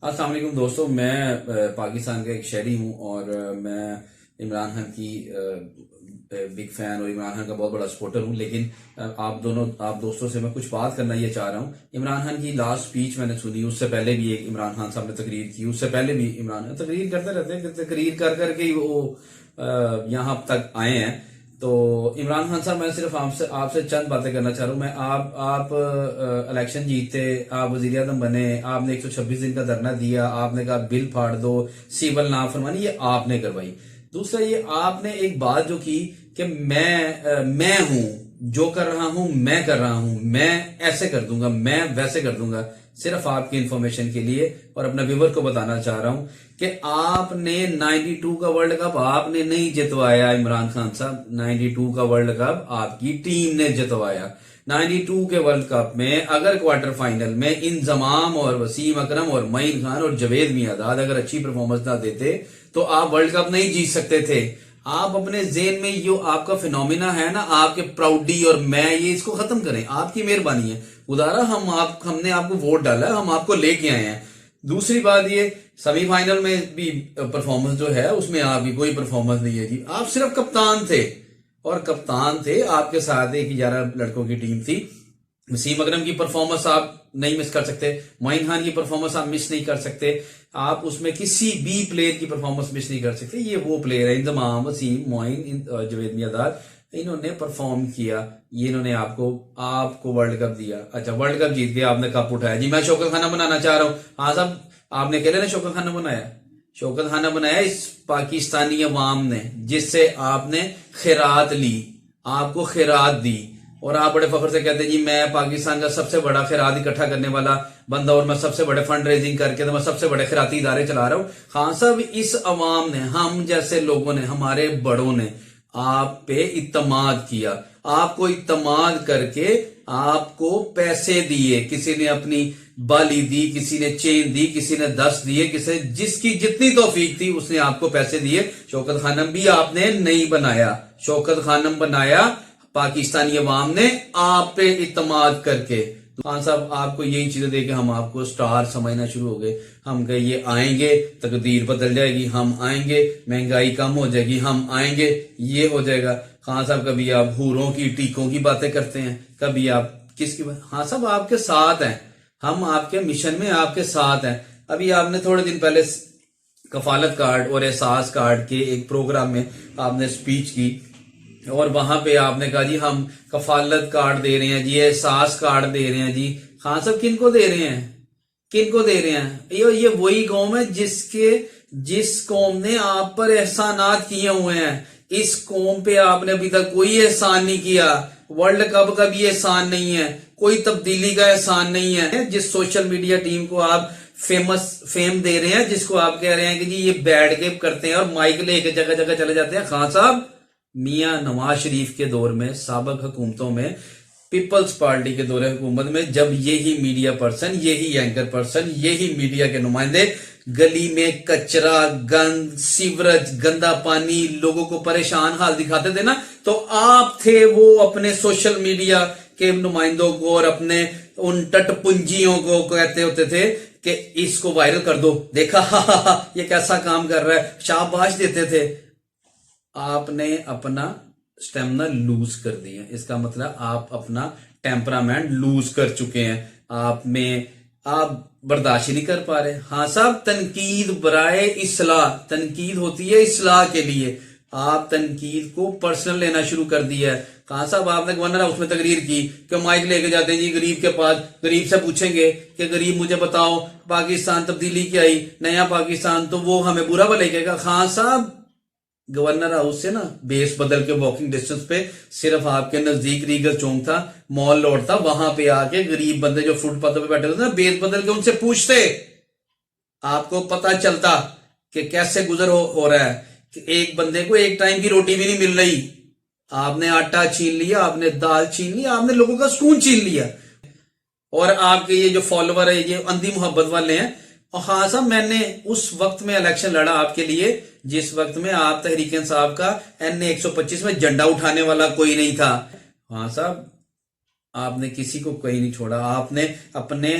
अस्सलाम वालेकुम दोस्तों। मैं पाकिस्तान का एक शहरी हूँ और मैं इमरान खान की बिग फैन और इमरान खान का बहुत बड़ा सपोर्टर हूँ। लेकिन आप दोस्तों से मैं कुछ बात करना ये चाह रहा हूँ। इमरान खान की लास्ट स्पीच मैंने सुनी, उससे पहले भी एक इमरान खान साहब ने तकरीर की, उससे पहले भी इमरान खान तकरीर करते रहते हैं, तकरीर कर करके ही वो यहाँ तक आए हैं। तो इमरान खान साहब, मैं सिर्फ आपसे आपसे चंद बातें करना चाह रहा हूँ। मैं आप इलेक्शन जीते, आप वजीर आजम बने, आपने 126 दिन का धरना दिया, आपने कहा बिल फाड़ दो, सिविल नाफरमानी ये आपने करवाई। दूसरा, ये आपने एक बात जो की कि मैं हूं, जो कर रहा हूं मैं कर रहा हूं, मैं ऐसे कर दूंगा, मैं वैसे कर दूंगा। सिर्फ आपकी इंफॉर्मेशन के लिए और अपने व्यूवर को बताना चाह रहा हूं कि आपने 92 का वर्ल्ड कप आपने नहीं जितवाया। इमरान खान साहब, 92 का वर्ल्ड कप आपकी टीम ने जितवाया। 92 के वर्ल्ड कप में अगर क्वार्टर फाइनल में इंजमाम और वसीम अकरम और मईन खान और जवेद मियांदाद अगर अच्छी परफॉर्मेंस ना देते तो आप वर्ल्ड कप नहीं जीत सकते थे। आप अपने जेन में जो आपका फिनोमिना है ना, आपके प्राउडी और मैं, ये इसको खत्म करें। आपकी मेहरबानी है, उदारा हमने आपको वोट डाला, हम आपको लेके आए हैं। दूसरी बात, ये सेमीफाइनल में भी परफॉर्मेंस जो है उसमें आपकी कोई परफॉर्मेंस नहीं है जी। आप सिर्फ कप्तान थे और कप्तान थे, आपके साथ एक 11 लड़कों की टीम थी। वसीम अकरम की परफॉर्मेंस आप नहीं मिस कर सकते, मोइन खान की परफॉर्मेंस आप मिस नहीं कर सकते, आप उसमें किसी भी प्लेयर की परफॉर्मेंस मिस नहीं कर सकते। ये वो प्लेयर है, इंतमाम, वसीम, मोइन, जवेद मियांदाद, इन्होंने परफॉर्म किया। ये इन्होंने आपको वर्ल्ड कप दिया। अच्छा, वर्ल्ड कप जीत के आपने कप उठाया जी। मैं शौकत खाना बनाना चाह रहा हूं। हाँ साहब, आपने कहले ना शौकत खाना बनाया, शौकत खाना बनाया इस पाकिस्तानी अवाम ने, जिससे आपने खैरात ली, आपको खैरात दी और आप बड़े फख्र से कहते हैं जी मैं पाकिस्तान का सबसे बड़ा खैरात इकट्ठा करने वाला बंदा और मैं सबसे बड़े फंड रेजिंग करके तो मैं सबसे बड़े खैराती इदारे चला रहा हूं। खान साहब, इस अवाम ने, हम जैसे लोगों ने, हमारे बड़ों ने आप पे इत्तमाद किया, आपको इत्तमाद करके आपको पैसे दिए। किसी ने अपनी बाली दी, किसी ने चेन दी, किसी ने 10 दिए, किसी जिसकी जितनी तौफीक थी उसने आपको पैसे दिए। शौकत खानम भी आपने नहीं बनाया, शौकत खानम बनाया पाकिस्तानी अवाम ने आप पे इत्तमाद करके। खान साहब, आपको यही चीजें देके हम आपको स्टार समझना शुरू हो गए। हम कहे ये आएंगे, तकदीर बदल जाएगी, हम आएंगे, महंगाई कम हो जाएगी, हम आएंगे, ये हो जाएगा। खान साहब, कभी आप हूरों की, टीकों की बातें करते हैं, कभी आप किसकी बात। हाँ साहब, आपके साथ हैं, हम आपके मिशन में आपके साथ हैं। अभी आपने थोड़े दिन पहले कफालत कार्ड और एहसास कार्ड के एक प्रोग्राम में आपने स्पीच की और वहां पे आपने कहा जी हम कफालत कार्ड दे रहे हैं जी, एहसास कार्ड दे रहे हैं जी। खान साहब, किनको दे रहे हैं, किनको दे रहे हैं? ये वही कौम है जिस कौम ने आप पर एहसानात किए हुए हैं। इस कौम पे आपने अभी तक कोई एहसान नहीं किया। वर्ल्ड कप का भी एहसान नहीं है, कोई तब्दीली का एहसान नहीं है। जिस सोशल मीडिया टीम को आप फेम दे रहे हैं, जिसको आप कह रहे हैं कि जी ये बैड गेम करते हैं और माइक लेके जगह जगह चले जाते हैं। खान साहब, मियां नवाज शरीफ के दौर में, साबिक हुकूमतों में, पीपल्स पार्टी के दौर हुकूमत में, जब यही मीडिया पर्सन, यही एंकर पर्सन, यही मीडिया के नुमाइंदे गली में कचरा, गंद, सीवरेज, गंदा पानी, लोगों को परेशान हाल दिखाते थे ना, तो आप थे वो अपने सोशल मीडिया के नुमाइंदों को और अपने उन टटपुंजियों को कहते होते थे कि इसको वायरल कर दो, देखा ये कैसा काम कर रहा है, शाबाश देते थे। आपने अपना स्टेमिना लूज कर दिया, इसका मतलब आप अपना टेम्परामेंट लूज कर चुके हैं। आप बर्दाश्त ही नहीं कर पा रहे। हाँ साहब, तनकीद बराए इस्लाह, तनकीद होती है इस्लाह के लिए, आप तनकीद को पर्सनल लेना शुरू कर दिया है। कहा साहब, आपने गवर्नर हाउस में तकरीर की कि माइक लेके जाते हैं जी गरीब के पास, गरीब से पूछेंगे कि गरीब मुझे बताओ पाकिस्तान तब्दीली क्या आई, नया पाकिस्तान, तो वो हमें बुरा भला कहेगा। खान साहब, गवर्नर हाउस से ना बेस बदल के वॉकिंग डिस्टेंस पे सिर्फ आपके नजदीक रीगल चौक था, मॉल रोड था, वहां पे आके गरीब बंदे जो फुटपाथों पे बैठे होते ना, बेस बदल के उनसे पूछते, आपको पता चलता कि कैसे गुजर हो रहा है। कि एक बंदे को एक टाइम की रोटी भी नहीं मिल रही, आपने आटा छीन लिया, आपने दाल छीन लिया, आपने लोगों का सुकून छीन लिया। और आपके ये जो फॉलोवर है, ये अंधी मोहब्बत वाले हैं। और हाँ साहब, मैंने उस वक्त में इलेक्शन लड़ा आपके लिए जिस वक्त में आप तहरीक इंसाफ का NA 125 में झंडा उठाने वाला कोई नहीं था। हाँ साहब, آپ نے کسی کو کہیں نہیں چھوڑا. آپ نے اپنے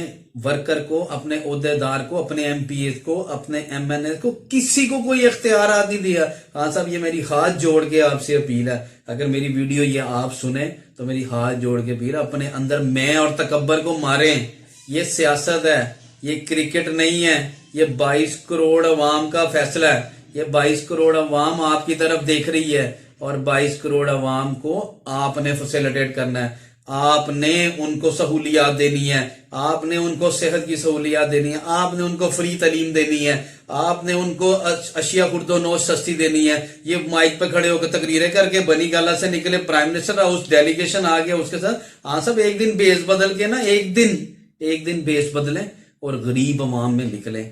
ورکر کو, اپنے عہدیدار کو, اپنے ایم پی ایز کو, اپنے ایم این اے کو, کسی کو کوئی اختیارات نہیں دیا. خان صاحب یہ میری ہاتھ جوڑ کے آپ سے اپیل ہے, اگر میری ویڈیو یہ آپ سنیں تو میری ہاتھ جوڑ کے اپیل ہے, اپنے اندر میں اور تکبر کو ماریں. یہ سیاست ہے, یہ کرکٹ نہیں ہے, یہ 22 کروڑ عوام کا فیصلہ ہے. یہ 22 کروڑ عوام آپ کی طرف دیکھ رہی ہے اور 22 کروڑ عوام کو آپ نے فیسیلیٹیٹ کرنا ہے. آپ نے ان کو سہولیات دینی ہے, آپ نے ان کو صحت کی سہولیات دینی ہے, آپ نے ان کو فری تعلیم دینی ہے, آپ نے ان کو اشیاء خرد و نوش سستی دینی ہے. یہ مائک پہ کھڑے ہو کے تقریریں کر کے بنی گالا سے نکلے پرائم منسٹر ہاؤس, ڈیلیگیشن آ گیا اس کے ساتھ. ہاں صاحب ایک دن بیس بدل کے نا, ایک دن بیس بدلیں اور غریب عوام میں نکلیں.